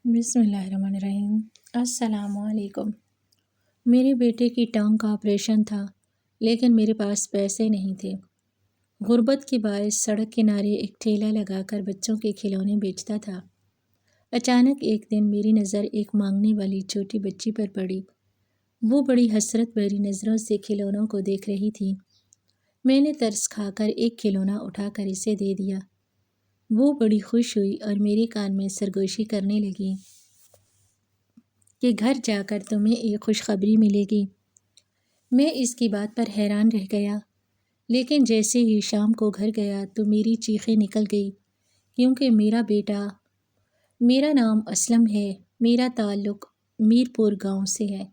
بسم اللہ الرحمن الرحیم۔ السلام علیکم۔ میرے بیٹے کی ٹانگ کا آپریشن تھا، لیکن میرے پاس پیسے نہیں تھے۔ غربت کے باعث سڑک کنارے ایک ٹھیلا لگا کر بچوں کے کھلونے بیچتا تھا۔ اچانک ایک دن میری نظر ایک مانگنے والی چھوٹی بچی پر پڑی۔ وہ بڑی حسرت بھری نظروں سے کھلونوں کو دیکھ رہی تھی۔ میں نے ترس کھا کر ایک کھلونا اٹھا کر اسے دے دیا۔ وہ بڑی خوش ہوئی اور میرے کان میں سرگوشی کرنے لگی کہ گھر جا کر تمہیں ایک خوشخبری ملے گی۔ میں اس کی بات پر حیران رہ گیا، لیکن جیسے ہی شام کو گھر گیا تو میری چیخیں نکل گئی، کیونکہ میرا نام اسلم ہے، میرا تعلق میرپور گاؤں سے ہے،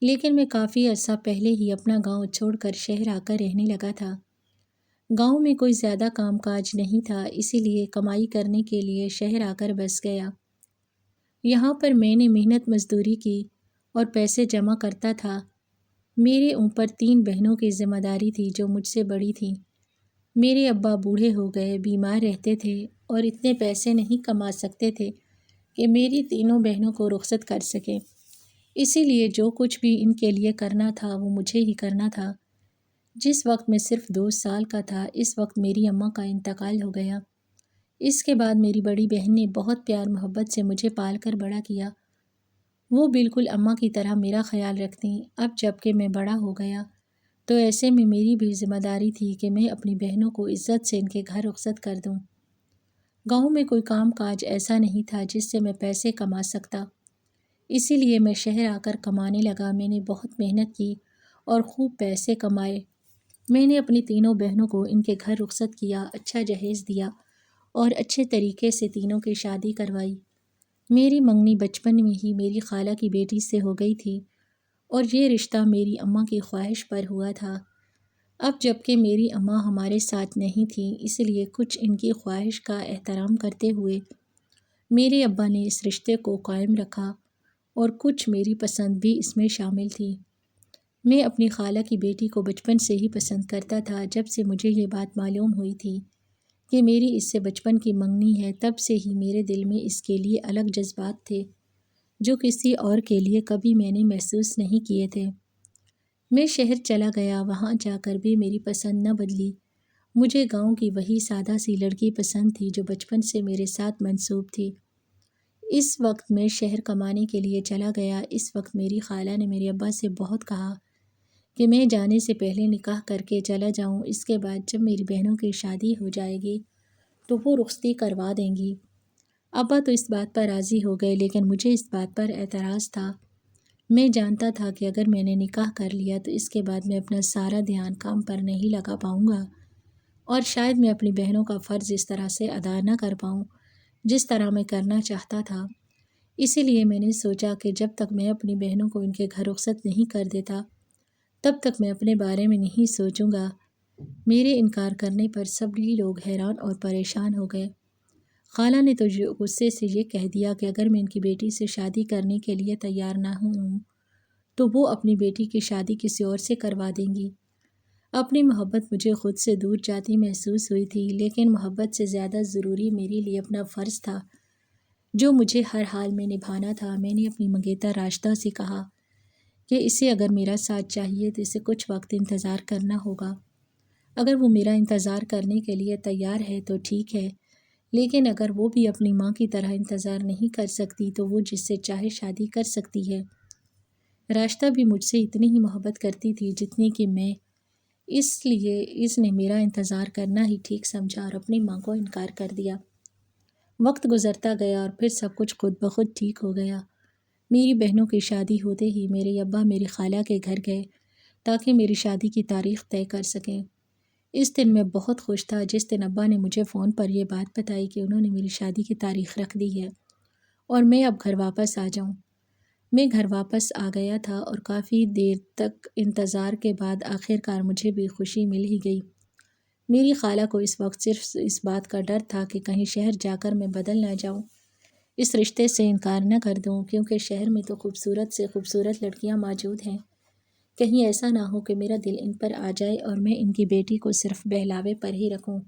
لیکن میں کافی عرصہ پہلے ہی اپنا گاؤں چھوڑ کر شہر آ کر رہنے لگا تھا۔ گاؤں میں کوئی زیادہ کام کاج نہیں تھا، اسی لیے کمائی کرنے کے لیے شہر آ کر بس گیا۔ یہاں پر میں نے محنت مزدوری کی اور پیسے جمع کرتا تھا۔ میرے اوپر 3 بہنوں کی ذمہ داری تھی جو مجھ سے بڑی تھیں۔ میرے ابا بوڑھے ہو گئے، بیمار رہتے تھے اور اتنے پیسے نہیں کما سکتے تھے کہ میری تینوں بہنوں کو رخصت کر سکیں۔ اسی لیے جو کچھ بھی ان کے لیے کرنا تھا وہ مجھے ہی کرنا تھا۔ جس وقت میں صرف 2 سال کا تھا، اس وقت میری اماں کا انتقال ہو گیا۔ اس کے بعد میری بڑی بہن نے بہت پیار محبت سے مجھے پال کر بڑا کیا۔ وہ بالکل اماں کی طرح میرا خیال رکھتیں۔ اب جب کہ میں بڑا ہو گیا تو ایسے میں میری بھی ذمہ داری تھی کہ میں اپنی بہنوں کو عزت سے ان کے گھر رخصت کر دوں۔ گاؤں میں کوئی کام کاج ایسا نہیں تھا جس سے میں پیسے کما سکتا، اسی لیے میں شہر آ کر کمانے لگا۔ میں نے بہت محنت کی اور خوب پیسے کمائے۔ میں نے اپنی تینوں بہنوں کو ان کے گھر رخصت کیا، اچھا جہیز دیا اور اچھے طریقے سے تینوں کی شادی کروائی۔ میری منگنی بچپن میں ہی میری خالہ کی بیٹی سے ہو گئی تھی اور یہ رشتہ میری اماں کی خواہش پر ہوا تھا۔ اب جب کہ میری اماں ہمارے ساتھ نہیں تھیں، اس لیے کچھ ان کی خواہش کا احترام کرتے ہوئے میرے ابا نے اس رشتے کو قائم رکھا اور کچھ میری پسند بھی اس میں شامل تھی۔ میں اپنی خالہ کی بیٹی کو بچپن سے ہی پسند کرتا تھا۔ جب سے مجھے یہ بات معلوم ہوئی تھی کہ میری اس سے بچپن کی منگنی ہے، تب سے ہی میرے دل میں اس کے لیے الگ جذبات تھے جو کسی اور کے لیے کبھی میں نے محسوس نہیں کیے تھے۔ میں شہر چلا گیا، وہاں جا کر بھی میری پسند نہ بدلی۔ مجھے گاؤں کی وہی سادہ سی لڑکی پسند تھی جو بچپن سے میرے ساتھ منسوب تھی۔ اس وقت میں شہر کمانے کے لیے چلا گیا۔ اس وقت میری خالہ نے میرے ابا سے بہت کہا کہ میں جانے سے پہلے نکاح کر کے چلا جاؤں، اس کے بعد جب میری بہنوں کی شادی ہو جائے گی تو وہ رخصتی کروا دیں گی۔ ابا تو اس بات پر راضی ہو گئے، لیکن مجھے اس بات پر اعتراض تھا۔ میں جانتا تھا کہ اگر میں نے نکاح کر لیا تو اس کے بعد میں اپنا سارا دھیان کام پر نہیں لگا پاؤں گا اور شاید میں اپنی بہنوں کا فرض اس طرح سے ادا نہ کر پاؤں جس طرح میں کرنا چاہتا تھا۔ اسی لیے میں نے سوچا کہ جب تک میں اپنی بہنوں کو ان کے گھر رخصت نہیں کر دیتا تب تک میں اپنے بارے میں نہیں سوچوں گا۔ میرے انکار کرنے پر سبھی لوگ حیران اور پریشان ہو گئے۔ خالہ نے تو غصے سے یہ کہہ دیا کہ اگر میں ان کی بیٹی سے شادی کرنے کے لیے تیار نہ ہوں تو وہ اپنی بیٹی کی شادی کسی اور سے کروا دیں گی۔ اپنی محبت مجھے خود سے دور جاتی محسوس ہوئی تھی، لیکن محبت سے زیادہ ضروری میرے لیے اپنا فرض تھا جو مجھے ہر حال میں نبھانا تھا۔ میں نے اپنی منگیتر راشدہ سے کہا کہ اسے اگر میرا ساتھ چاہیے تو اسے کچھ وقت انتظار کرنا ہوگا۔ اگر وہ میرا انتظار کرنے کے لیے تیار ہے تو ٹھیک ہے، لیکن اگر وہ بھی اپنی ماں کی طرح انتظار نہیں کر سکتی تو وہ جس سے چاہے شادی کر سکتی ہے۔ راشدہ بھی مجھ سے اتنی ہی محبت کرتی تھی جتنی کہ میں، اس لیے اس نے میرا انتظار کرنا ہی ٹھیک سمجھا اور اپنی ماں کو انکار کر دیا۔ وقت گزرتا گیا اور پھر سب کچھ خود بخود ٹھیک ہو گیا۔ میری بہنوں کی شادی ہوتے ہی میرے ابا میری خالہ کے گھر گئے تاکہ میری شادی کی تاریخ طے کر سکیں۔ اس دن میں بہت خوش تھا جس دن ابا نے مجھے فون پر یہ بات بتائی کہ انہوں نے میری شادی کی تاریخ رکھ دی ہے اور میں اب گھر واپس آ جاؤں۔ میں گھر واپس آ گیا تھا اور کافی دیر تک انتظار کے بعد آخر کار مجھے بھی خوشی مل ہی گئی۔ میری خالہ کو اس وقت صرف اس بات کا ڈر تھا کہ کہیں شہر جا کر میں بدل نہ جاؤں، اس رشتے سے انکار نہ کر دوں، کیونکہ شہر میں تو خوبصورت سے خوبصورت لڑکیاں موجود ہیں۔ کہیں ایسا نہ ہو کہ میرا دل ان پر آ جائے اور میں ان کی بیٹی کو صرف بہلاوے پر ہی رکھوں۔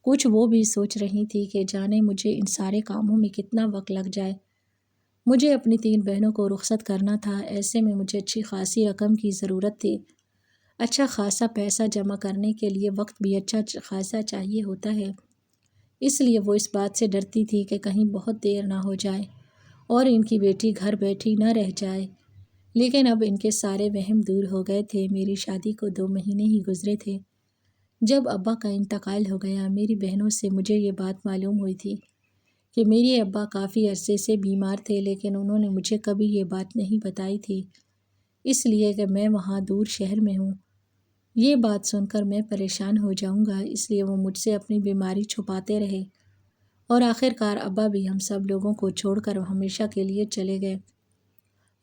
کچھ وہ بھی سوچ رہی تھی کہ جانے مجھے ان سارے کاموں میں کتنا وقت لگ جائے۔ مجھے اپنی 3 بہنوں کو رخصت کرنا تھا، ایسے میں مجھے اچھی خاصی رقم کی ضرورت تھی۔ اچھا خاصا پیسہ جمع کرنے کے لیے وقت بھی اچھا خاصا چاہیے ہوتا ہے، اس لیے وہ اس بات سے ڈرتی تھی کہ کہیں بہت دیر نہ ہو جائے اور ان کی بیٹی گھر بیٹھی نہ رہ جائے۔ لیکن اب ان کے سارے وہم دور ہو گئے تھے۔ میری شادی کو 2 مہینے ہی گزرے تھے جب ابا کا انتقال ہو گیا۔ میری بہنوں سے مجھے یہ بات معلوم ہوئی تھی کہ میرے ابا کافی عرصے سے بیمار تھے، لیکن انہوں نے مجھے کبھی یہ بات نہیں بتائی تھی، اس لیے کہ میں وہاں دور شہر میں ہوں۔ یہ بات سن کر میں پریشان ہو جاؤں گا، اس لیے وہ مجھ سے اپنی بیماری چھپاتے رہے اور آخر کار ابا بھی ہم سب لوگوں کو چھوڑ کر ہمیشہ کے لیے چلے گئے۔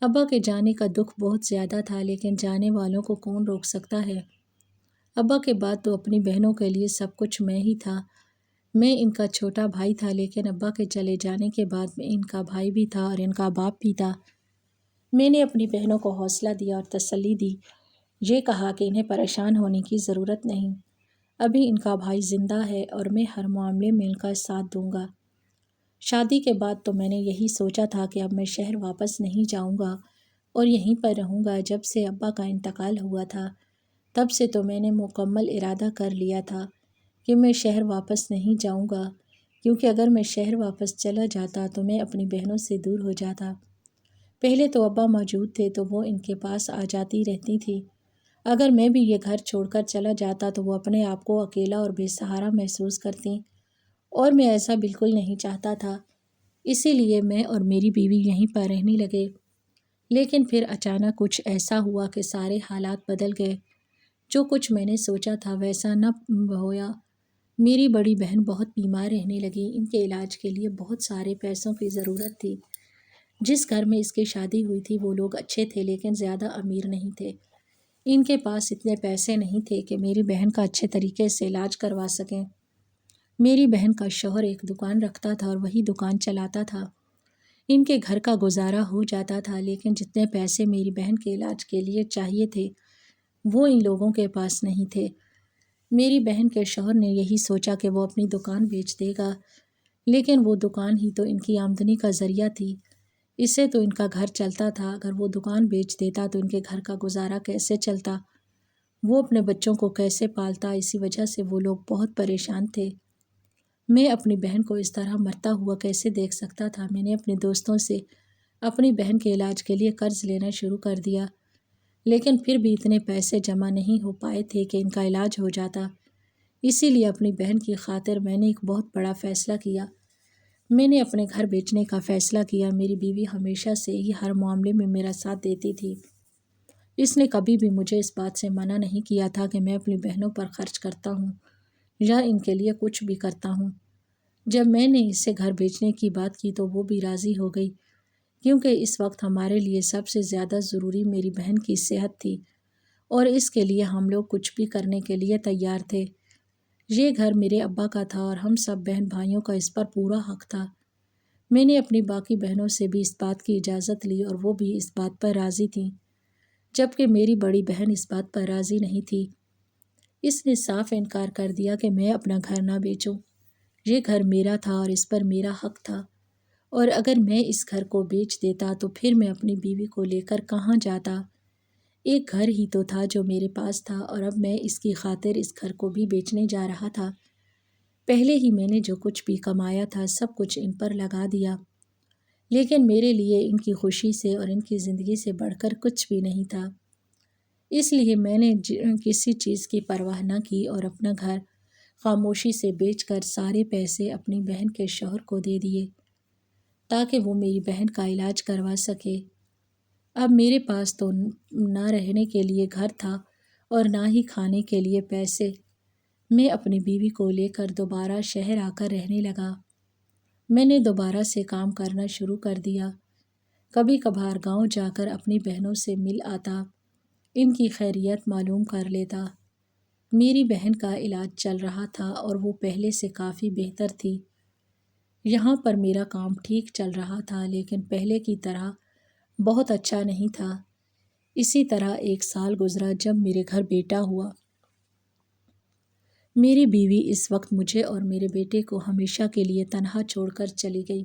ابا کے جانے کا دکھ بہت زیادہ تھا، لیکن جانے والوں کو کون روک سکتا ہے۔ ابا کے بعد تو اپنی بہنوں کے لیے سب کچھ میں ہی تھا۔ میں ان کا چھوٹا بھائی تھا، لیکن ابا کے چلے جانے کے بعد میں ان کا بھائی بھی تھا اور ان کا باپ بھی تھا۔ میں نے اپنی بہنوں کو حوصلہ دیا اور تسلی دی، یہ کہا کہ انہیں پریشان ہونے کی ضرورت نہیں، ابھی ان کا بھائی زندہ ہے اور میں ہر معاملے میں ان کا ساتھ دوں گا۔ شادی کے بعد تو میں نے یہی سوچا تھا کہ اب میں شہر واپس نہیں جاؤں گا اور یہیں پر رہوں گا۔ جب سے ابا کا انتقال ہوا تھا تب سے تو میں نے مکمل ارادہ کر لیا تھا کہ میں شہر واپس نہیں جاؤں گا، کیونکہ اگر میں شہر واپس چلا جاتا تو میں اپنی بہنوں سے دور ہو جاتا۔ پہلے تو ابا موجود تھے تو وہ ان کے پاس آ جاتی رہتی تھی، اگر میں بھی یہ گھر چھوڑ کر چلا جاتا تو وہ اپنے آپ کو اکیلا اور بے سہارا محسوس کرتی، اور میں ایسا بالکل نہیں چاہتا تھا۔ اسی لیے میں اور میری بیوی یہیں پر رہنے لگے۔ لیکن پھر اچانک کچھ ایسا ہوا کہ سارے حالات بدل گئے۔ جو کچھ میں نے سوچا تھا ویسا نہ ہوا۔ میری بڑی بہن بہت بیمار رہنے لگی، ان کے علاج کے لیے بہت سارے پیسوں کی ضرورت تھی۔ جس گھر میں اس کی شادی ہوئی تھی وہ لوگ اچھے تھے لیکن زیادہ امیر نہیں تھے۔ ان کے پاس اتنے پیسے نہیں تھے کہ میری بہن کا اچھے طریقے سے علاج کروا سکیں۔ میری بہن کا شوہر ایک دکان رکھتا تھا اور وہی دکان چلاتا تھا۔ ان کے گھر کا گزارا ہو جاتا تھا، لیکن جتنے پیسے میری بہن کے علاج کے لیے چاہیے تھے وہ ان لوگوں کے پاس نہیں تھے۔ میری بہن کے شوہر نے یہی سوچا کہ وہ اپنی دکان بیچ دے گا، لیکن وہ دکان ہی تو ان کی آمدنی کا ذریعہ تھی، اس سے تو ان کا گھر چلتا تھا۔ اگر وہ دکان بیچ دیتا تو ان کے گھر کا گزارا کیسے چلتا، وہ اپنے بچوں کو کیسے پالتا؟ اسی وجہ سے وہ لوگ بہت پریشان تھے۔ میں اپنی بہن کو اس طرح مرتا ہوا کیسے دیکھ سکتا تھا؟ میں نے اپنے دوستوں سے اپنی بہن کے علاج کے لیے قرض لینا شروع کر دیا، لیکن پھر بھی اتنے پیسے جمع نہیں ہو پائے تھے کہ ان کا علاج ہو جاتا۔ اسی لیے اپنی بہن کی خاطر میں نے ایک بہت بڑا فیصلہ کیا۔ میں نے اپنے گھر بیچنے کا فیصلہ کیا۔ میری بیوی ہمیشہ سے ہی ہر معاملے میں میرا ساتھ دیتی تھی۔ اس نے کبھی بھی مجھے اس بات سے منع نہیں کیا تھا کہ میں اپنی بہنوں پر خرچ کرتا ہوں یا ان کے لیے کچھ بھی کرتا ہوں۔ جب میں نے اس سے گھر بیچنے کی بات کی تو وہ بھی راضی ہو گئی، کیونکہ اس وقت ہمارے لیے سب سے زیادہ ضروری میری بہن کی صحت تھی اور اس کے لیے ہم لوگ کچھ بھی کرنے کے لیے تیار تھے۔ یہ گھر میرے ابا کا تھا اور ہم سب بہن بھائیوں کا اس پر پورا حق تھا۔ میں نے اپنی باقی بہنوں سے بھی اس بات کی اجازت لی اور وہ بھی اس بات پر راضی تھیں، جبکہ میری بڑی بہن اس بات پر راضی نہیں تھی۔ اس نے صاف انکار کر دیا کہ میں اپنا گھر نہ بیچوں۔ یہ گھر میرا تھا اور اس پر میرا حق تھا، اور اگر میں اس گھر کو بیچ دیتا تو پھر میں اپنی بیوی کو لے کر کہاں جاتا؟ ایک گھر ہی تو تھا جو میرے پاس تھا، اور اب میں اس کی خاطر اس گھر کو بھی بیچنے جا رہا تھا۔ پہلے ہی میں نے جو کچھ بھی کمایا تھا سب کچھ ان پر لگا دیا، لیکن میرے لیے ان کی خوشی سے اور ان کی زندگی سے بڑھ کر کچھ بھی نہیں تھا۔ اس لیے میں نے کسی چیز کی پرواہ نہ کی اور اپنا گھر خاموشی سے بیچ کر سارے پیسے اپنی بہن کے شوہر کو دے دیے تاکہ وہ میری بہن کا علاج کروا سکے۔ اب میرے پاس تو نہ رہنے کے لیے گھر تھا اور نہ ہی کھانے کے لیے پیسے۔ میں اپنی بیوی کو لے کر دوبارہ شہر آ کر رہنے لگا۔ میں نے دوبارہ سے کام کرنا شروع کر دیا۔ کبھی کبھار گاؤں جا کر اپنی بہنوں سے مل آتا، ان کی خیریت معلوم کر لیتا۔ میری بہن کا علاج چل رہا تھا اور وہ پہلے سے کافی بہتر تھی۔ یہاں پر میرا کام ٹھیک چل رہا تھا، لیکن پہلے کی طرح بہت اچھا نہیں تھا۔ اسی طرح 1 سال گزرا جب میرے گھر بیٹا ہوا۔ میری بیوی اس وقت مجھے اور میرے بیٹے کو ہمیشہ کے لیے تنہا چھوڑ کر چلی گئی۔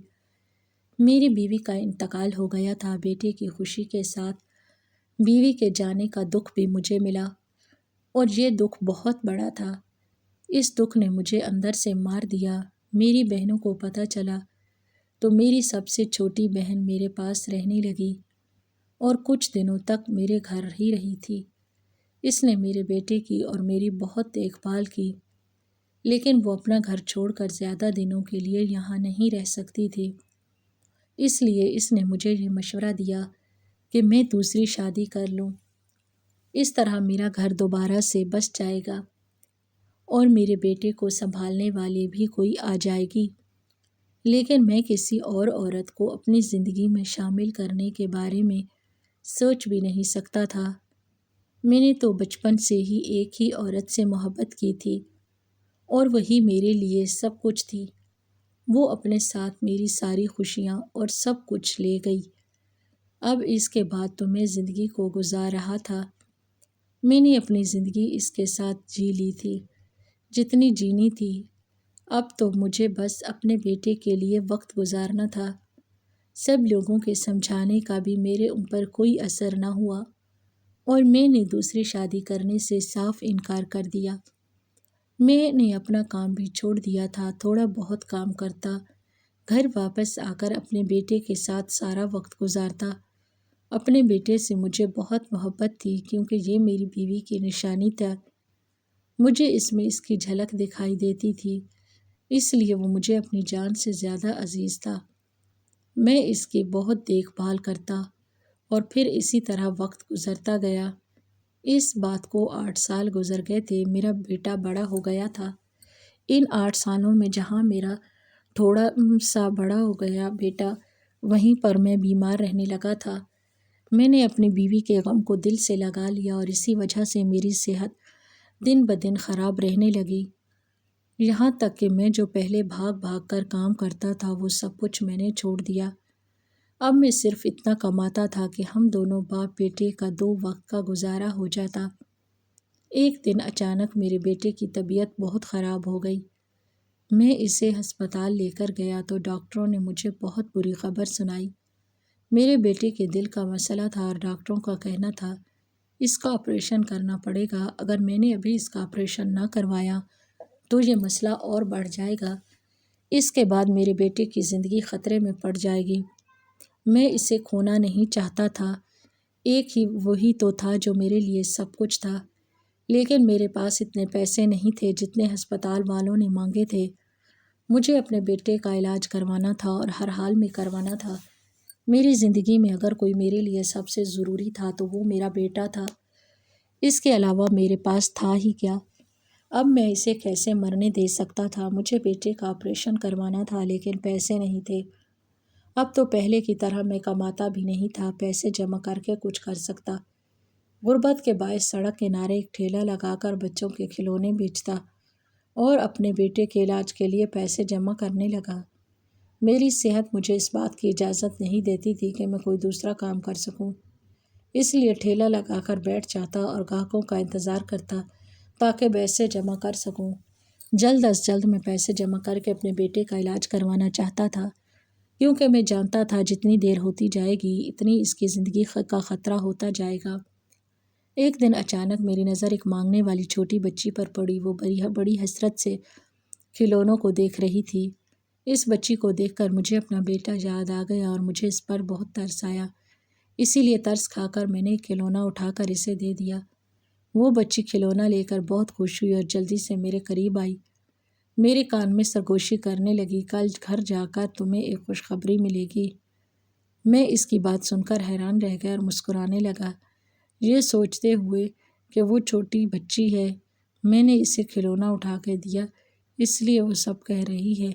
میری بیوی کا انتقال ہو گیا تھا۔ بیٹے کی خوشی کے ساتھ بیوی کے جانے کا دکھ بھی مجھے ملا، اور یہ دکھ بہت بڑا تھا۔ اس دکھ نے مجھے اندر سے مار دیا۔ میری بہنوں کو پتہ چلا تو میری سب سے چھوٹی بہن میرے پاس رہنے لگی اور کچھ دنوں تک میرے گھر ہی رہی تھی۔ اس نے میرے بیٹے کی اور میری بہت دیکھ بھال کی، لیکن وہ اپنا گھر چھوڑ کر زیادہ دنوں کے لیے یہاں نہیں رہ سکتی تھی۔ اس لیے اس نے مجھے یہ مشورہ دیا کہ میں دوسری شادی کر لوں۔ اس طرح میرا گھر دوبارہ سے بس جائے گا اور میرے بیٹے کو سنبھالنے والی بھی کوئی آ جائے گی۔ لیکن میں کسی اور عورت کو اپنی زندگی میں شامل کرنے کے بارے میں سوچ بھی نہیں سکتا تھا۔ میں نے تو بچپن سے ہی ایک ہی عورت سے محبت کی تھی اور وہی میرے لیے سب کچھ تھی۔ وہ اپنے ساتھ میری ساری خوشیاں اور سب کچھ لے گئی۔ اب اس کے بعد تو میں زندگی کو گزار رہا تھا۔ میں نے اپنی زندگی اس کے ساتھ جی لی تھی جتنی جینی تھی۔ اب تو مجھے بس اپنے بیٹے کے لیے وقت گزارنا تھا۔ سب لوگوں کے سمجھانے کا بھی میرے اوپر کوئی اثر نہ ہوا اور میں نے دوسری شادی کرنے سے صاف انکار کر دیا۔ میں نے اپنا کام بھی چھوڑ دیا تھا، تھوڑا بہت کام کرتا، گھر واپس آ کر اپنے بیٹے کے ساتھ سارا وقت گزارتا۔ اپنے بیٹے سے مجھے بہت محبت تھی کیونکہ یہ میری بیوی کی نشانی تھا۔ مجھے اس میں اس کی جھلک دکھائی دیتی تھی، اس لیے وہ مجھے اپنی جان سے زیادہ عزیز تھا۔ میں اس کی بہت دیکھ بھال کرتا اور پھر اسی طرح وقت گزرتا گیا۔ اس بات کو 8 سال گزر گئے تھے۔ میرا بیٹا بڑا ہو گیا تھا۔ ان 8 سالوں میں جہاں میرا تھوڑا سا بڑا ہو گیا بیٹا، وہیں پر میں بیمار رہنے لگا تھا۔ میں نے اپنی بیوی کے غم کو دل سے لگا لیا اور اسی وجہ سے میری صحت دن بدن خراب رہنے لگی۔ یہاں تک کہ میں جو پہلے بھاگ بھاگ کر کام کرتا تھا وہ سب کچھ میں نے چھوڑ دیا۔ اب میں صرف اتنا کماتا تھا کہ ہم دونوں باپ بیٹے کا 2 وقت کا گزارا ہو جاتا۔ ایک دن اچانک میرے بیٹے کی طبیعت بہت خراب ہو گئی۔ میں اسے ہسپتال لے کر گیا تو ڈاکٹروں نے مجھے بہت بری خبر سنائی۔ میرے بیٹے کے دل کا مسئلہ تھا اور ڈاکٹروں کا کہنا تھا اس کا آپریشن کرنا پڑے گا۔ اگر میں نے ابھی اس کا آپریشن نہ کروایا تو یہ مسئلہ اور بڑھ جائے گا۔ اس کے بعد میرے بیٹے کی زندگی خطرے میں پڑ جائے گی۔ میں اسے کھونا نہیں چاہتا تھا۔ ایک ہی وہی تو تھا جو میرے لیے سب کچھ تھا، لیکن میرے پاس اتنے پیسے نہیں تھے جتنے ہسپتال والوں نے مانگے تھے۔ مجھے اپنے بیٹے کا علاج کروانا تھا اور ہر حال میں کروانا تھا۔ میری زندگی میں اگر کوئی میرے لیے سب سے ضروری تھا تو وہ میرا بیٹا تھا۔ اس کے علاوہ میرے پاس تھا ہی کیا؟ اب میں اسے کیسے مرنے دے سکتا تھا؟ مجھے بیٹے کا آپریشن کروانا تھا لیکن پیسے نہیں تھے۔ اب تو پہلے کی طرح میں کماتا بھی نہیں تھا، پیسے جمع کر کے کچھ کر سکتا۔ غربت کے باعث سڑک کنارے ایک ٹھیلا لگا کر بچوں کے کھلونے بیچتا اور اپنے بیٹے کے علاج کے لیے پیسے جمع کرنے لگا۔ میری صحت مجھے اس بات کی اجازت نہیں دیتی تھی کہ میں کوئی دوسرا کام کر سکوں، اس لیے ٹھیلا لگا کر بیٹھ جاتا اور گاہکوں کا انتظار کرتا تاکہ پیسے جمع کر سکوں۔ جلد از جلد میں پیسے جمع کر کے اپنے بیٹے کا علاج کروانا چاہتا تھا، کیونکہ میں جانتا تھا جتنی دیر ہوتی جائے گی اتنی اس کی زندگی کا خطرہ ہوتا جائے گا۔ ایک دن اچانک میری نظر ایک مانگنے والی چھوٹی بچی پر پڑی۔ وہ بڑی حسرت سے کھلونوں کو دیکھ رہی تھی۔ اس بچی کو دیکھ کر مجھے اپنا بیٹا یاد آ گیا اور مجھے اس پر بہت ترس آیا۔ اسی لیے ترس کھا کر میں نے کھلونا اٹھا کر اسے دے دیا۔ وہ بچی کھلونا لے کر بہت خوش ہوئی اور جلدی سے میرے قریب آئی۔ میرے کان میں سرگوشی کرنے لگی، کل گھر جا کر تمہیں ایک خوشخبری ملے گی۔ میں اس کی بات سن کر حیران رہ گیا اور مسکرانے لگا، یہ سوچتے ہوئے کہ وہ چھوٹی بچی ہے، میں نے اسے کھلونا اٹھا کے دیا اس لیے وہ سب کہہ رہی ہے۔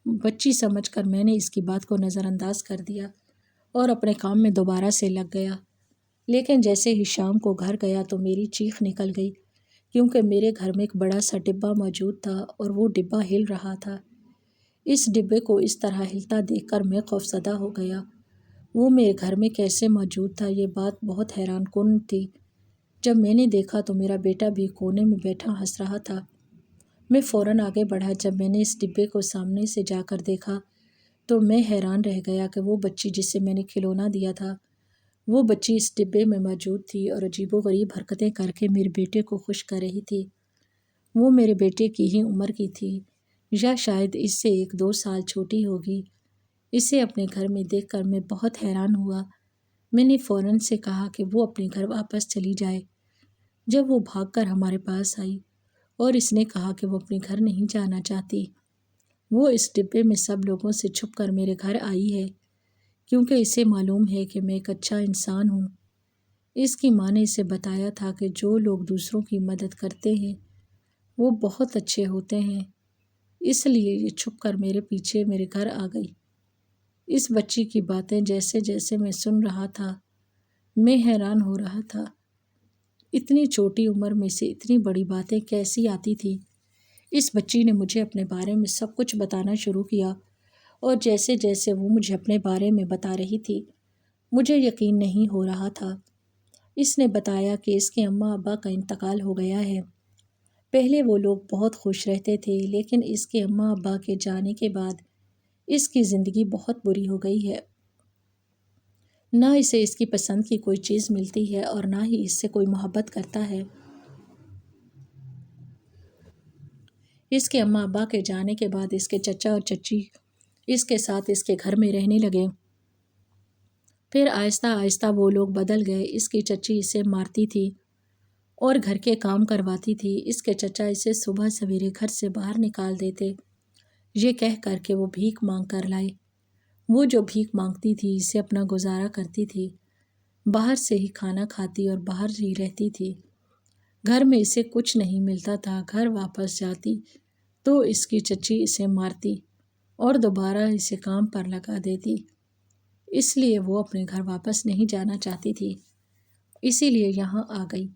بچی سمجھ کر میں نے اس کی بات کو نظر انداز کر دیا اور اپنے کام میں دوبارہ سے لگ گیا۔ لیکن جیسے ہی شام کو گھر گیا تو میری چیخ نکل گئی، کیونکہ میرے گھر میں ایک بڑا سا ڈبہ موجود تھا اور وہ ڈبہ ہل رہا تھا۔ اس ڈبے کو اس طرح ہلتا دیکھ کر میں خوفزدہ ہو گیا۔ وہ میرے گھر میں کیسے موجود تھا، یہ بات بہت حیران کن تھی۔ جب میں نے دیکھا تو میرا بیٹا بھی کونے میں بیٹھا ہنس رہا تھا۔ میں فوراً آگے بڑھا۔ جب میں نے اس ڈبے کو سامنے سے جا کر دیکھا تو میں حیران رہ گیا کہ وہ بچی جسے میں نے کھلونا دیا تھا، وہ بچی اس ڈبے میں موجود تھی اور عجیب و غریب حرکتیں کر کے میرے بیٹے کو خوش کر رہی تھی۔ وہ میرے بیٹے کی ہی عمر کی تھی یا شاید اس سے 1-2 سال چھوٹی ہوگی۔ اسے اپنے گھر میں دیکھ کر میں بہت حیران ہوا۔ میں نے فوراً سے کہا کہ وہ اپنے گھر واپس چلی جائے۔ جب وہ بھاگ کر ہمارے پاس آئی اور اس نے کہا کہ وہ اپنے گھر نہیں جانا چاہتی، وہ اس ڈبے میں سب لوگوں سے چھپ کر میرے گھر آئی ہے کیونکہ اسے معلوم ہے کہ میں ایک اچھا انسان ہوں۔ اس کی ماں نے اسے بتایا تھا کہ جو لوگ دوسروں کی مدد کرتے ہیں وہ بہت اچھے ہوتے ہیں، اس لیے یہ چھپ کر میرے پیچھے میرے گھر آ گئی۔ اس بچی کی باتیں جیسے جیسے میں سن رہا تھا میں حیران ہو رہا تھا۔ اتنی چھوٹی عمر میں سے اتنی بڑی باتیں کیسی آتی تھی؟ اس بچی نے مجھے اپنے بارے میں سب کچھ بتانا شروع کیا اور جیسے جیسے وہ مجھے اپنے بارے میں بتا رہی تھی مجھے یقین نہیں ہو رہا تھا۔ اس نے بتایا کہ اس کے اماں ابا کا انتقال ہو گیا ہے۔ پہلے وہ لوگ بہت خوش رہتے تھے لیکن اس کے اماں ابا کے جانے کے بعد اس کی زندگی بہت بری ہو گئی ہے۔ نہ اسے اس کی پسند کی کوئی چیز ملتی ہے اور نہ ہی اس سے کوئی محبت کرتا ہے۔ اس کے اماں ابا کے جانے کے بعد اس کے چچا اور چچی اس کے ساتھ اس کے گھر میں رہنے لگے۔ پھر آہستہ آہستہ وہ لوگ بدل گئے۔ اس کی چچی اسے مارتی تھی اور گھر کے کام کرواتی تھی۔ اس کے چچا اسے صبح سویرے گھر سے باہر نکال دیتے، یہ کہہ کر کہ وہ بھیک مانگ کر لائے۔ وہ جو بھیک مانگتی تھی اسے اپنا گزارا کرتی تھی، باہر سے ہی کھانا کھاتی اور باہر ہی رہتی تھی۔ گھر میں اسے کچھ نہیں ملتا تھا۔ گھر واپس جاتی تو اس کی چچی اسے مارتی اور دوبارہ اسے کام پر لگا دیتی، اس لیے وہ اپنے گھر واپس نہیں جانا چاہتی تھی، اسی لیے یہاں آ گئی۔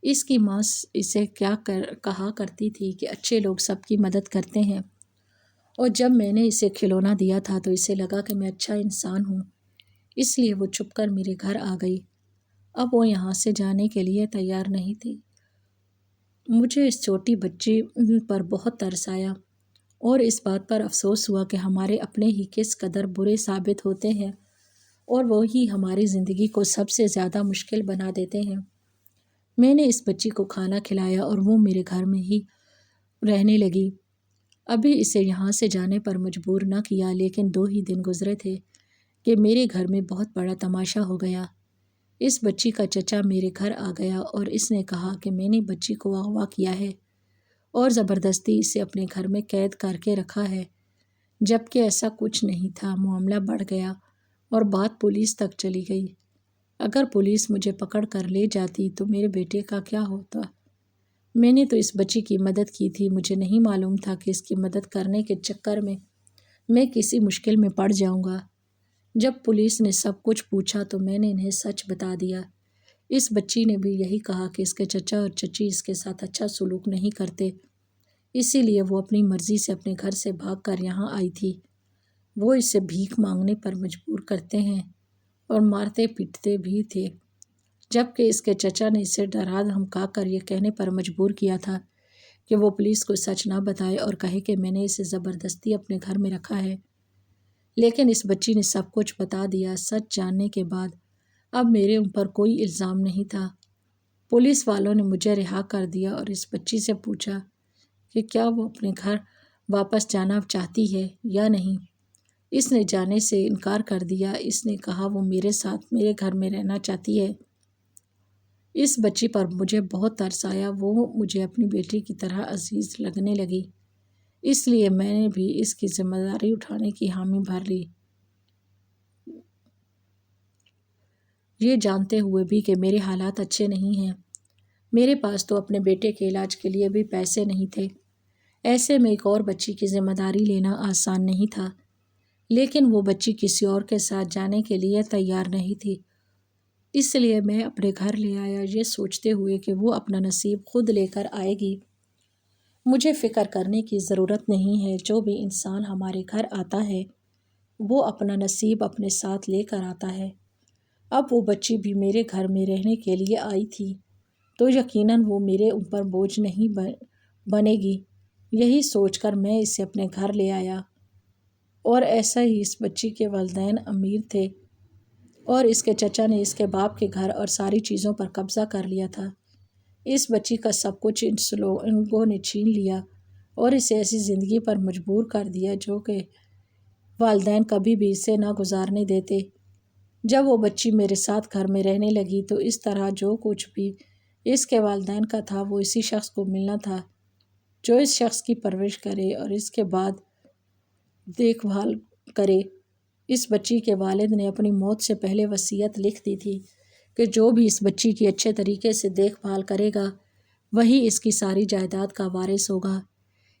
اس کی ماں اسے کہا کرتی تھی کہ اچھے لوگ سب کی مدد کرتے ہیں، اور جب میں نے اسے کھلونا دیا تھا تو اسے لگا کہ میں اچھا انسان ہوں، اس لیے وہ چھپ کر میرے گھر آ گئی۔ اب وہ یہاں سے جانے کے لیے تیار نہیں تھی۔ مجھے اس چھوٹی بچی پر بہت ترس آیا اور اس بات پر افسوس ہوا کہ ہمارے اپنے ہی کس قدر برے ثابت ہوتے ہیں اور وہی ہماری زندگی کو سب سے زیادہ مشکل بنا دیتے ہیں۔ میں نے اس بچی کو کھانا کھلایا اور وہ میرے گھر میں ہی رہنے لگی۔ ابھی اسے یہاں سے جانے پر مجبور نہ کیا، لیکن 2 ہی دن گزرے تھے کہ میرے گھر میں بہت بڑا تماشا ہو گیا۔ اس بچی کا چچا میرے گھر آ گیا اور اس نے کہا کہ میں نے بچی کو اغوا کیا ہے اور زبردستی اسے اپنے گھر میں قید کر کے رکھا ہے، جبکہ ایسا کچھ نہیں تھا۔ معاملہ بڑھ گیا اور بات پولیس تک چلی گئی۔ اگر پولیس مجھے پکڑ کر لے جاتی تو میرے بیٹے کا کیا ہوتا؟ میں نے تو اس بچی کی مدد کی تھی، مجھے نہیں معلوم تھا کہ اس کی مدد کرنے کے چکر میں کسی مشکل میں پڑ جاؤں گا۔ جب پولیس نے سب کچھ پوچھا تو میں نے انہیں سچ بتا دیا۔ اس بچی نے بھی یہی کہا کہ اس کے چچا اور چچی اس کے ساتھ اچھا سلوک نہیں کرتے، اسی لیے وہ اپنی مرضی سے اپنے گھر سے بھاگ کر یہاں آئی تھی۔ وہ اسے بھیک مانگنے پر مجبور کرتے ہیں اور مارتے پیٹتے بھی تھے، جبکہ اس کے چچا نے اسے ڈرا دھمکا کر یہ کہنے پر مجبور کیا تھا کہ وہ پولیس کو سچ نہ بتائے اور کہے کہ میں نے اسے زبردستی اپنے گھر میں رکھا ہے۔ لیکن اس بچی نے سب کچھ بتا دیا۔ سچ جاننے کے بعد اب میرے اوپر کوئی الزام نہیں تھا۔ پولیس والوں نے مجھے رہا کر دیا اور اس بچی سے پوچھا کہ کیا وہ اپنے گھر واپس جانا چاہتی ہے یا نہیں۔ اس نے جانے سے انکار کر دیا۔ اس نے کہا وہ میرے ساتھ میرے گھر میں رہنا چاہتی ہے۔ اس بچی پر مجھے بہت ترس آیا، وہ مجھے اپنی بیٹی کی طرح عزیز لگنے لگی، اس لیے میں نے بھی اس کی ذمہ داری اٹھانے کی حامی بھر لی، یہ جانتے ہوئے بھی کہ میرے حالات اچھے نہیں ہیں۔ میرے پاس تو اپنے بیٹے کے علاج کے لیے بھی پیسے نہیں تھے، ایسے میں ایک اور بچی کی ذمہ داری لینا آسان نہیں تھا، لیکن وہ بچی کسی اور کے ساتھ جانے کے لیے تیار نہیں تھی، اس لیے میں اپنے گھر لے آیا، یہ سوچتے ہوئے کہ وہ اپنا نصیب خود لے کر آئے گی۔ مجھے فکر کرنے کی ضرورت نہیں ہے، جو بھی انسان ہمارے گھر آتا ہے وہ اپنا نصیب اپنے ساتھ لے کر آتا ہے۔ اب وہ بچی بھی میرے گھر میں رہنے کے لیے آئی تھی تو یقیناً وہ میرے اوپر بوجھ نہیں بنے گی، یہی سوچ کر میں اسے اپنے گھر لے آیا۔ اور ایسا ہی اس بچی کے والدین امیر تھے اور اس کے چچا نے اس کے باپ کے گھر اور ساری چیزوں پر قبضہ کر لیا تھا۔ اس بچی کا سب کچھ ان لوگوں نے چھین لیا اور اسے ایسی زندگی پر مجبور کر دیا جو کہ والدین کبھی بھی اسے نہ گزارنے دیتے۔ جب وہ بچی میرے ساتھ گھر میں رہنے لگی تو اس طرح جو کچھ بھی اس کے والدین کا تھا وہ اسی شخص کو ملنا تھا جو اس شخص کی پرورش کرے اور اس کے بعد دیکھ بھال کرے۔ اس بچی کے والد نے اپنی موت سے پہلے وصیت لکھ دی تھی کہ جو بھی اس بچی کی اچھے طریقے سے دیکھ بھال کرے گا وہی اس کی ساری جائیداد کا وارث ہوگا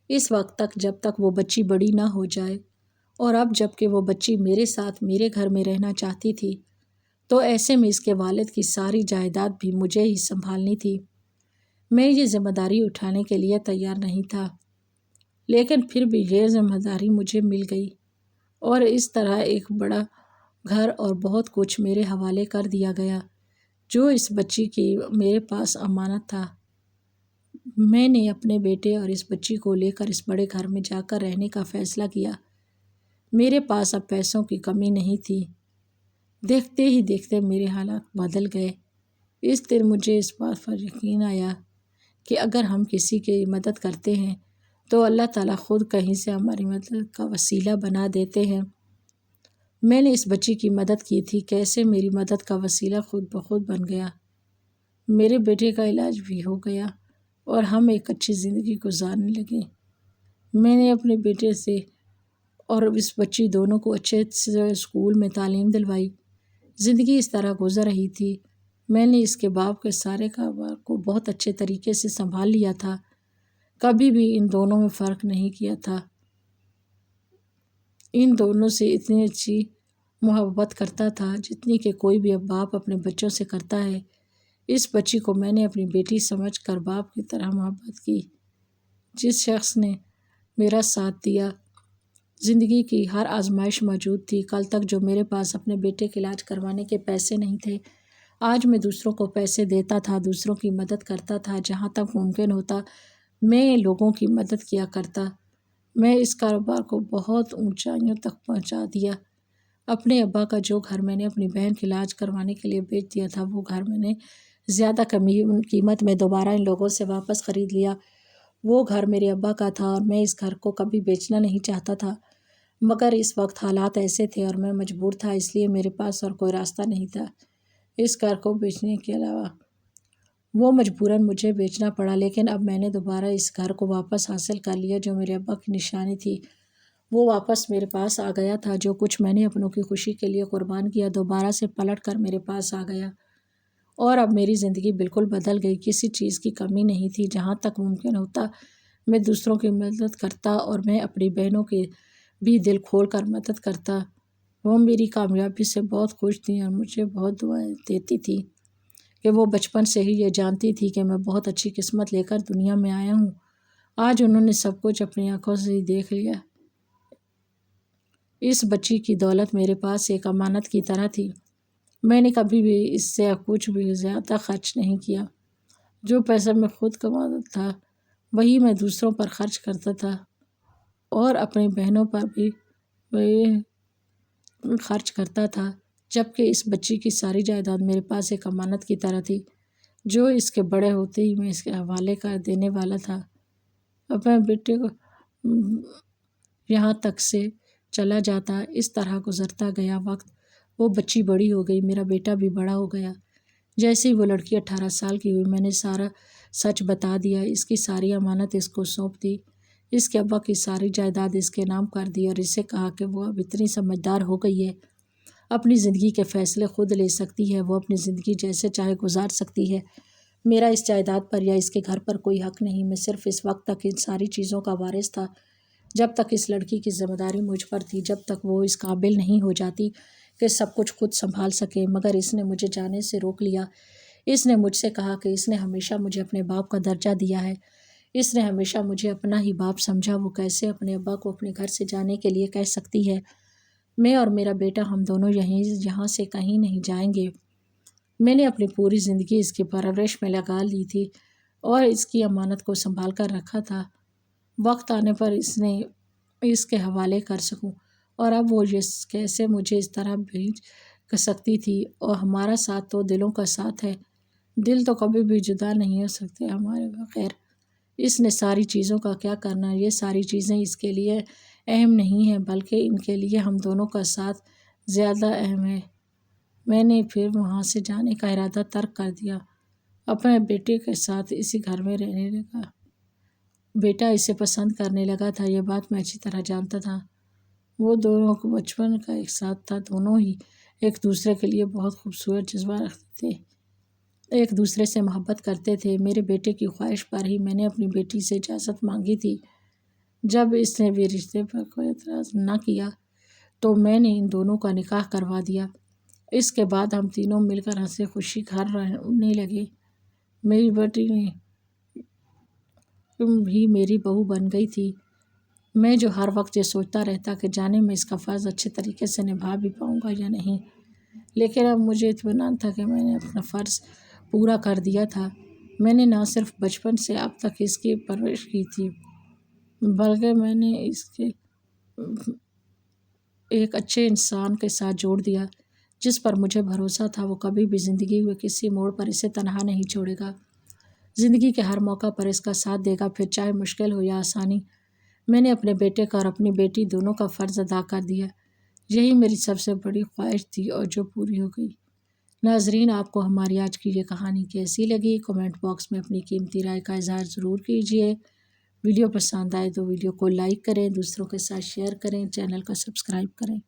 اس وقت تک جب تک وہ بچی بڑی نہ ہو جائے۔ اور اب جب کہ وہ بچی میرے ساتھ میرے گھر میں رہنا چاہتی تھی تو ایسے میں اس کے والد کی ساری جائیداد بھی مجھے ہی سنبھالنی تھی۔ میں یہ ذمہ داری اٹھانے کے لیے تیار نہیں تھا، لیکن پھر بھی یہ ذمہ داری مجھے مل گئی اور اس طرح ایک بڑا گھر اور بہت کچھ میرے حوالے کر دیا گیا جو اس بچی کی میرے پاس امانت تھا۔ میں نے اپنے بیٹے اور اس بچی کو لے کر اس بڑے گھر میں جا کر رہنے کا فیصلہ کیا۔ میرے پاس اب پیسوں کی کمی نہیں تھی۔ دیکھتے ہی دیکھتے میرے حالات بدل گئے۔ اس دن مجھے اس بات پر یقین آیا کہ اگر ہم کسی کی مدد کرتے ہیں تو اللہ تعالیٰ خود کہیں سے ہماری مدد کا وسیلہ بنا دیتے ہیں۔ میں نے اس بچی کی مدد کی تھی، کیسے میری مدد کا وسیلہ خود بخود بن گیا۔ میرے بیٹے کا علاج بھی ہو گیا اور ہم ایک اچھی زندگی گزارنے لگے۔ میں نے اپنے بیٹے سے اور اس بچی دونوں کو اچھے سے اسکول میں تعلیم دلوائی۔ زندگی اس طرح گزر رہی تھی۔ میں نے اس کے باپ کے سارے کاروبار کو بہت اچھے طریقے سے سنبھال لیا تھا، کبھی بھی ان دونوں میں فرق نہیں کیا تھا۔ ان دونوں سے اتنی اچھی محبت کرتا تھا جتنی کہ کوئی بھی اب باپ اپنے بچوں سے کرتا ہے۔ اس بچی کو میں نے اپنی بیٹی سمجھ کر باپ کی طرح محبت کی۔ جس شخص نے میرا ساتھ دیا، زندگی کی ہر آزمائش موجود تھی۔ کل تک جو میرے پاس اپنے بیٹے کے علاج کروانے کے پیسے نہیں تھے، آج میں دوسروں کو پیسے دیتا تھا، دوسروں کی مدد کرتا تھا۔ جہاں تک ممکن ہوتا میں لوگوں کی مدد کیا کرتا۔ میں اس کاروبار کو بہت اونچائیوں تک پہنچا دیا۔ اپنے ابا کا جو گھر میں نے اپنی بہن کے علاج کروانے کے لیے بیچ دیا تھا وہ گھر میں نے زیادہ قیمت میں دوبارہ ان لوگوں سے واپس خرید لیا۔ وہ گھر میرے ابا کا تھا اور میں اس گھر کو کبھی بیچنا نہیں چاہتا تھا، مگر اس وقت حالات ایسے تھے اور میں مجبور تھا، اس لیے میرے پاس اور کوئی راستہ نہیں تھا اس گھر کو بیچنے کے علاوہ۔ وہ مجبوراً مجھے بیچنا پڑا، لیکن اب میں نے دوبارہ اس گھر کو واپس حاصل کر لیا جو میرے ابا کی نشانی تھی۔ وہ واپس میرے پاس آ گیا تھا۔ جو کچھ میں نے اپنوں کی خوشی کے لیے قربان کیا دوبارہ سے پلٹ کر میرے پاس آ گیا اور اب میری زندگی بالکل بدل گئی۔ کسی چیز کی کمی نہیں تھی۔ جہاں تک ممکن ہوتا میں دوسروں کی مدد کرتا اور میں اپنی بہنوں کی بھی دل کھول کر مدد کرتا۔ وہ میری کامیابی سے بہت خوش تھیں اور مجھے بہت دعائیں دیتی تھیں کہ وہ بچپن سے ہی یہ جانتی تھی کہ میں بہت اچھی قسمت لے کر دنیا میں آیا ہوں۔ آج انہوں نے سب کچھ اپنی آنکھوں سے ہی دیکھ لیا۔ اس بچی کی دولت میرے پاس ایک امانت کی طرح تھی۔ میں نے کبھی بھی اس سے کچھ بھی زیادہ خرچ نہیں کیا۔ جو پیسہ میں خود کماتا تھا وہی میں دوسروں پر خرچ کرتا تھا اور اپنی بہنوں پر بھی وہی خرچ کرتا تھا، جبکہ اس بچی کی ساری جائیداد میرے پاس ایک امانت کی طرح تھی جو اس کے بڑے ہوتے ہی میں اس کے حوالے کر دینے والا تھا۔ اپنے بیٹے کو یہاں تک سے چلا جاتا، اس طرح گزرتا گیا وقت۔ وہ بچی بڑی ہو گئی، میرا بیٹا بھی بڑا ہو گیا۔ جیسے ہی وہ لڑکی 18 سال کی ہوئی میں نے سارا سچ بتا دیا، اس کی ساری امانت اس کو سونپ دی، اس کے ابا کی ساری جائیداد اس کے نام کر دی اور اس سے کہا کہ وہ اب اتنی سمجھدار ہو گئی ہے، اپنی زندگی کے فیصلے خود لے سکتی ہے، وہ اپنی زندگی جیسے چاہے گزار سکتی ہے۔ میرا اس جائیداد پر یا اس کے گھر پر کوئی حق نہیں۔ میں صرف اس وقت تک ان ساری چیزوں کا وارث تھا جب تک اس لڑکی کی ذمہ داری مجھ پر تھی، جب تک وہ اس قابل نہیں ہو جاتی کہ سب کچھ خود سنبھال سکے۔ مگر اس نے مجھے جانے سے روک لیا۔ اس نے مجھ سے کہا کہ اس نے ہمیشہ مجھے اپنے باپ کا درجہ دیا ہے، اس نے ہمیشہ مجھے اپنا ہی باپ سمجھا، وہ کیسے اپنے ابا کو اپنے گھر سے جانے کے لیے کہہ سکتی ہے؟ میں اور میرا بیٹا ہم دونوں یہاں سے کہیں نہیں جائیں گے۔ میں نے اپنی پوری زندگی اس کی پرورش میں لگا لی تھی اور اس کی امانت کو سنبھال کر رکھا تھا، وقت آنے پر اس کے حوالے کر سکوں۔ اور اب وہ یہ کیسے مجھے اس طرح بھیج کر سکتی تھی؟ اور ہمارا ساتھ تو دلوں کا ساتھ ہے، دل تو کبھی بھی جدا نہیں ہو سکتے ہمارے بغیر۔ اس نے ساری چیزوں کا کیا کرنا؟ یہ ساری چیزیں اس کے لیے اہم نہیں ہیں، بلکہ ان کے لیے ہم دونوں کا ساتھ زیادہ اہم ہے۔ میں نے پھر وہاں سے جانے کا ارادہ ترک کر دیا، اپنے بیٹے کے ساتھ اسی گھر میں رہنے لگا۔ بیٹا اسے پسند کرنے لگا تھا، یہ بات میں اچھی طرح جانتا تھا۔ وہ دونوں کو بچپن کا ایک ساتھ تھا، دونوں ہی ایک دوسرے کے لیے بہت خوبصورت جذبہ رکھتے تھے، ایک دوسرے سے محبت کرتے تھے۔ میرے بیٹے کی خواہش پر ہی میں نے اپنی بیٹی سے اجازت مانگی تھی۔ جب اس نے بھی رشتے پر کوئی اعتراض نہ کیا تو میں نے ان دونوں کا نکاح کروا دیا۔ اس کے بعد ہم تینوں مل کر ہنسی خوشی گھر رہنے لگے۔ میری بیٹی بھی میری بہو بن گئی تھی۔ میں جو ہر وقت یہ سوچتا رہتا کہ جانے میں اس کا فرض اچھے طریقے سے نبھا بھی پاؤں گا یا نہیں، لیکن اب مجھے اطمینان تھا کہ میں نے اپنا فرض پورا کر دیا تھا۔ میں نے نہ صرف بچپن سے اب تک اس کی پرورش کی تھی، بلکہ میں نے اس کے ایک اچھے انسان کے ساتھ جوڑ دیا جس پر مجھے بھروسہ تھا وہ کبھی بھی زندگی میں کسی موڑ پر اسے تنہا نہیں چھوڑے گا، زندگی کے ہر موقع پر اس کا ساتھ دے گا، پھر چاہے مشکل ہو یا آسانی۔ میں نے اپنے بیٹے کا اور اپنی بیٹی دونوں کا فرض ادا کر دیا۔ یہی میری سب سے بڑی خواہش تھی اور جو پوری ہو گئی۔ ناظرین، آپ کو ہماری آج کی یہ کہانی کیسی لگی؟ کمنٹ باکس میں اپنی قیمتی رائے کا اظہار ضرور کیجیے۔ ویڈیو پسند آئے تو ویڈیو کو لائک کریں، دوسروں کے ساتھ شیئر کریں، چینل کو سبسکرائب کریں۔